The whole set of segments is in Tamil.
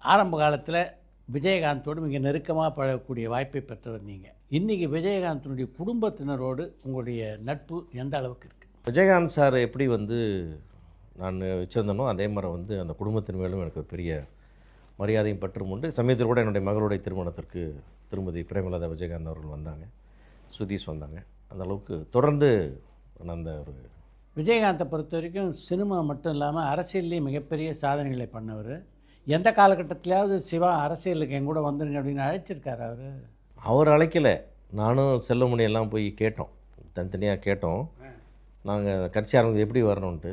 ஆரம்ப காலத்தில் விஜயகாந்தோடு மிக நெருக்கமாக பழகக்கூடிய வாய்ப்பை பெற்றவர் நீங்கள். இன்றைக்கி விஜயகாந்தனுடைய குடும்பத்தினரோடு உங்களுடைய நட்பு எந்த அளவுக்கு இருக்குது? விஜயகாந்த் சார் எப்படி நான் வச்சுருந்தனோ அதே மாதிரி அந்த குடும்பத்தின் மேலும் எனக்கு ஒரு பெரிய மரியாதையும் பற்றும் உண்டு. சமயத்தில் கூட என்னுடைய மகளுடைய திருமணத்திற்கு திருமதி பிரேமலதா விஜயகாந்த் அவர்கள் வந்தாங்க, சுதீஷ் வந்தாங்க. அந்த அளவுக்கு தொடர்ந்து அந்த ஒரு விஜயகாந்தை பொறுத்த வரைக்கும் சினிமா மட்டும் இல்லாமல் அரசியல்லேயும் மிகப்பெரிய சாதனைகளை பண்ணவர். எந்த காலகட்டத்திலாவது சிவா அரசியலுக்கு என் கூட வந்துருங்க அப்படின்னு அழைச்சிருக்காரு அவர் அழைக்கலை. நானும் செல்லுமணி எல்லாம் போய் கேட்டோம், தனித்தனியாக கேட்டோம். நாங்கள் கட்சி ஆரம்பித்து எப்படி வரணுன்ட்டு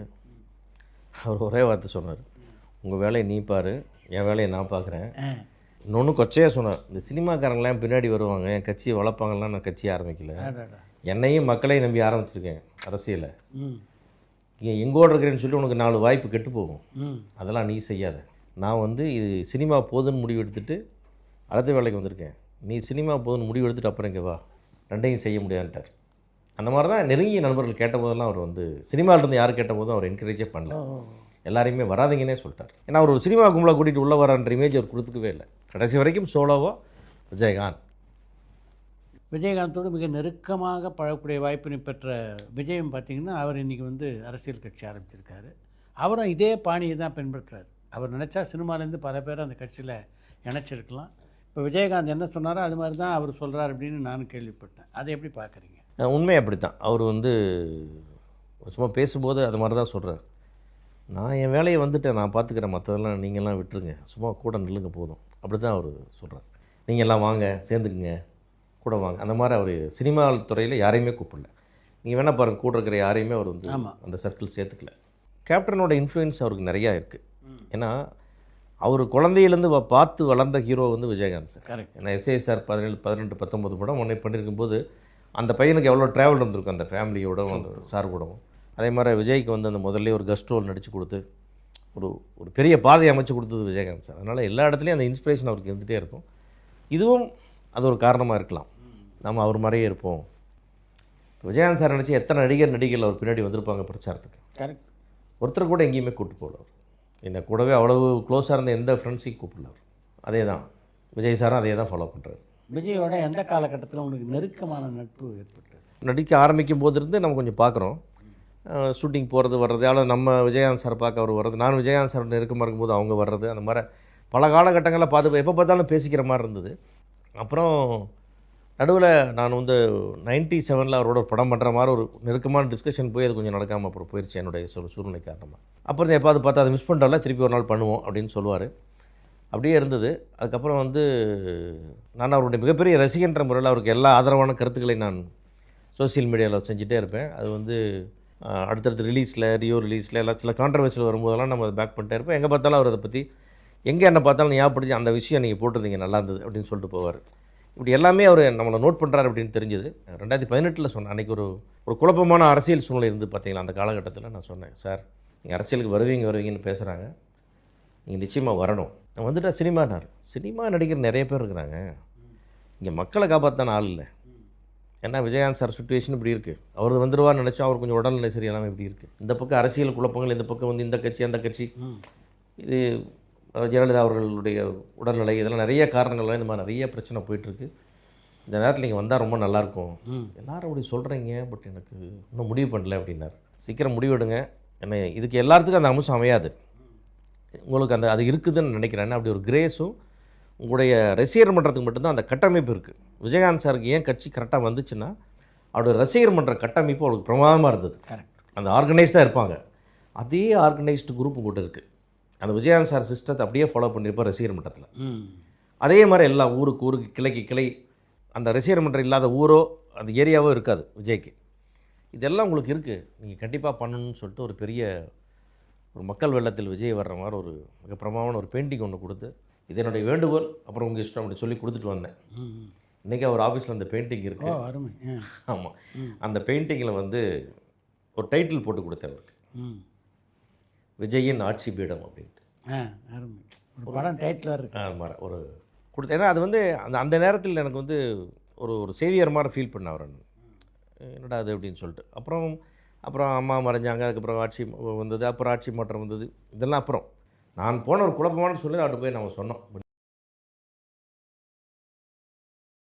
அவர் ஒரே வார்த்தை சொன்னார், உங்கள் வேலையை நீ பாரு, என் வேலையை நான் பார்க்குறேன். இன்னொன்று கொச்சையாக சொன்னார், இந்த சினிமாக்காரங்களாம் பின்னாடி வருவாங்க, என் கட்சியை வளர்ப்பாங்கலாம், நான் கட்சியை ஆரம்பிக்கல, என்னையும் மக்களையும் நம்பி ஆரம்பிச்சிருக்கேன் அரசியலை. இங்கே எங்கோடு இருக்கிறேன்னு சொல்லி உனக்கு 4 வாய்ப்பு கெட்டு போகும், அதெல்லாம் நீ செய்யாத. நான் இது சினிமா போதுன்னு முடிவு எடுத்துகிட்டு அடுத்த வேலைக்கு வந்திருக்கேன். நீ சினிமா போதுன்னு முடிவு எடுத்துகிட்டு அப்புறம் இங்கே வா, ரெண்டையும் செய்ய முடியாதுன்ட்டார். அந்த மாதிரி தான் நெருங்கிய நண்பர்கள் கேட்ட போதெல்லாம் அவர் சினிமாவிலேருந்து யார் கேட்ட போதும் அவர் என்கரேஜே பண்ணல, எல்லாரையுமே வராதிங்கன்னே சொல்லிட்டார். ஏன்னா அவர் ஒரு சினிமா கும்பலை கூட்டிகிட்டு உள்ளே வரான்ற இமேஜ் அவர் கொடுத்துக்கவே இல்லை. கடைசி வரைக்கும் சோலோவோ விஜயகாந்தோடு மிக நெருக்கமாக பழகக்கூடிய வாய்ப்பினை பெற்ற விஜயம் பார்த்திங்கன்னா, அவர் இன்றைக்கி அரசியல் கட்சி ஆரம்பிச்சிருக்காரு. அவரும் இதே பாணியை தான் பின்பற்றுறாரு. அவர் நினச்சா சினிமாலேருந்து பல பேர் அந்த கட்சியில் இணைச்சிருக்கலாம். இப்போ விஜயகாந்த் என்ன சொன்னாரோ அது மாதிரி தான் அவர் சொல்கிறார் அப்படின்னு நானும் கேள்விப்பட்டேன். அதை எப்படி பார்க்குறீங்க? உண்மை அப்படி தான். அவர் சும்மா பேசும்போது அது மாதிரி தான் சொல்கிறார். நான் என் வேலையை வந்துட்டேன், நான் பார்த்துக்கிறேன், மற்றதெல்லாம் நீங்கள்லாம் விட்டுருங்க, சும்மா கூட நில்லுங்க போதும், அப்படி தான் அவர் சொல்கிறார். நீங்கள் எல்லாம் வாங்க, சேர்ந்துக்குங்க, கூட வாங்க. அந்த மாதிரி அவர் சினிமா துறையில் யாரையுமே கூப்பிடல. நீங்கள் வேணால் பாருங்கள், கூட இருக்கிற யாரையுமே அவர் அந்த சர்க்கிள் சேர்த்துக்கல. கேப்டனோட இன்ஃப்ளூயன்ஸ் அவருக்கு நிறையா இருக்குது. ஏன்னா அவர் குழந்தையிலேருந்து பார்த்து வளர்ந்த ஹீரோ விஜயகாந்த் சார். கரெக்ட். ஏன்னா SASR 17, 18, 19 படம் முன்னே பண்ணியிருக்கும்போது அந்த பையனுக்கு எவ்வளோ ட்ராவல் இருந்திருக்கும் அந்த ஃபேமிலியோட அந்த சார் கூடவும். அதே மாதிரி விஜய்க்கு அந்த முதல்ல ஒரு கெஸ்ட் ரோல் நடித்து கொடுத்து ஒரு பெரிய பாதையை அமைச்சு கொடுத்தது விஜயகாந்த் சார். அதனால் எல்லா இடத்துலையும் அந்த இன்ஸ்பிரேஷன் அவருக்கு இருந்துகிட்டே இருக்கும். இதுவும் அது ஒரு காரணமாக இருக்கலாம், நம்ம அவர் மாதிரியே இருப்போம். விஜயகாந்த் சார் நினச்சி எத்தனை நடிகர்கள் அவர் பின்னாடி வந்திருப்பாங்க பிரச்சாரத்துக்கு. கரெக்ட். ஒருத்தர் கூட எங்கேயுமே கூப்பிட்டு போகல. அவர் என்னை கூடவே அவ்வளவு க்ளோஸாக இருந்த எந்த ஃப்ரெண்ட்ஸையும் கூப்பிடல. அவர் அதே தான், விஜய் சாரும் அதே தான் ஃபாலோ பண்ணுறாரு. விஜயோட எந்த காலகட்டத்தில் உங்களுக்கு நெருக்கமான நட்பு ஏற்பட்டது? நடிக்க ஆரம்பிக்கும் போது நம்ம கொஞ்சம் பார்க்குறோம், ஷூட்டிங் போகிறது வர்றது, அவ்வளோ நம்ம விஜயகாந்த் சார் பார்க்க அவர் வர்றது, நான் விஜயகாந்த் சார் நெருக்கமாக இருக்கும்போது அவங்க வர்றது, அந்த மாதிரி பல காலகட்டங்களில் பார்த்து எப்போ பார்த்தாலும் பேசிக்கிற மாதிரி இருந்தது. அப்புறம் நடுவில் நான் 97 அவரோட ஒரு படம் பண்ணுற மாதிரி ஒரு நெருக்கமான டிஸ்கஷன் போய் அது கொஞ்சம் நடக்காமல் அப்புறம் போயிடுச்சு என்னுடைய சூழ்நிலை காரணமாக. அப்புறம் எப்பாவது பார்த்து அதை மிஸ் பண்ணிட்டால திருப்பி ஒரு நாள் பண்ணுவோம் அப்படின்னு சொல்லுவார். அப்படியே இருந்தது. அதுக்கப்புறம் நான் அவருடைய மிகப்பெரிய ரசிகன்ற முறையில் அவருக்கு எல்லா ஆதரவான கருத்துக்களை நான் சோசியல் மீடியாவில் செஞ்சுட்டே இருப்பேன். அது அடுத்தடுத்து ரிலீஸில், ரியோ ரிலீஸில் எல்லாம் சில கான்ட்ரவர்சியில் வரும்போதெல்லாம் நம்ம அதை பேக் பண்ணிட்டே இருப்பேன். எங்கே பார்த்தாலும் அவர் அதை பற்றி எங்கே என்ன பார்த்தாலும் ஞாபகப்படுத்தி அந்த விஷயம் நீங்கள் போட்டிருந்தீங்க நல்லா இருந்தது அப்படின்னு சொல்லிட்டு போவார். இப்படி எல்லாமே அவர் நம்மளை நோட் பண்ணுறாரு அப்படின்னு தெரிஞ்சது. 2018 சொன்னேன். அன்றைக்கி ஒரு குழப்பமான அரசியல் சூழ்நிலை இருந்து பார்த்தீங்களா, அந்த காலகட்டத்தில் நான் சொன்னேன், சார் நீங்கள் அரசியலுக்கு வருவீங்கன்னு பேசுகிறாங்க, நீங்கள் நிச்சயமாக வரணும். நான் வந்துட்டால் சினிமா நடிக்கிற நிறைய பேர் இருக்கிறாங்க, இங்கே மக்களை காப்பாற்றான ஆள் இல்லை. ஏன்னா விஜயகாந்த் சார் சுச்சுவேஷன் இப்படி இருக்குது, அவர் வந்துடுவார்னு நினச்சா அவர் கொஞ்சம் உடல்நிலை சரியில்லாமல் இப்படி இருக்குது. இந்த பக்கம் அரசியல் குழப்பங்கள், இந்த பக்கம் இந்த கட்சி அந்த கட்சி, இது ஜெயலலிதா அவர்களுடைய உடல்நிலை, இதெல்லாம் நிறைய காரணங்கள்லாம் இந்த மாதிரி நிறைய பிரச்சனை போயிட்டுருக்கு. இந்த நேரத்தில் நீங்கள் வந்தால் ரொம்ப நல்லாயிருக்கும். எல்லோரும் அப்படி சொல்கிறீங்க, பட் எனக்கு இன்னும் முடிவு பண்ணல அப்படின்னார். சீக்கிரம் முடிவெடுங்க, ஏன்னா இதுக்கு எல்லாத்துக்கும் அந்த அம்சம் அமையாது, உங்களுக்கு அது இருக்குதுன்னு நினைக்கிறேன். அப்படி ஒரு கிரேஸும் உங்களுடைய ரசிகர் மன்றத்துக்கு மட்டும்தான் அந்த கட்டமைப்பு இருக்குது. விஜயகாந்த் சாருக்கு ஏன் கட்சி கரெக்டாக வந்துச்சுன்னா அவருடைய ரசிகர் மன்ற கட்டமைப்பு அவருக்கு பிரமாதமாக இருந்தது. கரெக்ட். அந்த ஆர்கனைஸ்டாக இருப்பாங்க. அதே ஆர்கனைஸ்டு குரூப்பு கூட இருக்குது. அந்த விஜயகாந்த் சார் சிஸ்டத்தை அப்படியே ஃபாலோ பண்ணியிருப்பார் ரசிகர் மன்றத்தில். அதே மாதிரி எல்லா ஊருக்கு கிளைக்கு கிளை, அந்த ரசிகர் மன்றம் இல்லாத ஊரோ அந்த ஏரியாவோ இருக்காது விஜய்க்கு. இதெல்லாம் உங்களுக்கு இருக்குது, நீங்கள் கண்டிப்பாக பண்ணணும்னு சொல்லிட்டு ஒரு பெரிய மக்கள் வெள்ளத்தில் விஜய் வர்ற மாதிரி ஒரு மிக பிரமாதமான ஒரு பெயிண்டிங் ஒன்று கொடுத்து, இது என்னுடைய வேண்டுகோள், அப்புறம் உங்கள் இஷ்டம் அப்படி சொல்லி கொடுத்துட்டு வந்தேன். இன்றைக்கி அவர் ஆஃபீஸில் அந்த பெயிண்டிங் இருக்குது. அருமை. ஆமாம், அந்த பெயிண்டிங்கில் ஒரு டைட்டில் போட்டு கொடுத்தேன் அவருக்கு, விஜயின் ஆட்சி பீடம் அப்படின்ட்டு. ஒரு படம் டைட்டில் இருக்கு. மாதிரி ஒரு கொடுத்தேன். ஏன்னா அது அந்த நேரத்தில் எனக்கு ஒரு சேவியர் மாதிரி ஃபீல் பண்ண அவர், என்னடா அது அப்படின்னு சொல்லிட்டு. அப்புறம் அம்மா மறைஞ்சாங்க, அதுக்கப்புறம் ஆட்சி வந்தது, அப்புறம் ஆட்சி மாற்றம் வந்தது, இதெல்லாம் அப்புறம் நான் போன ஒரு குழப்பமான சூழ்நிலை அவர்கிட்ட போய் நம்ம சொன்னோம்.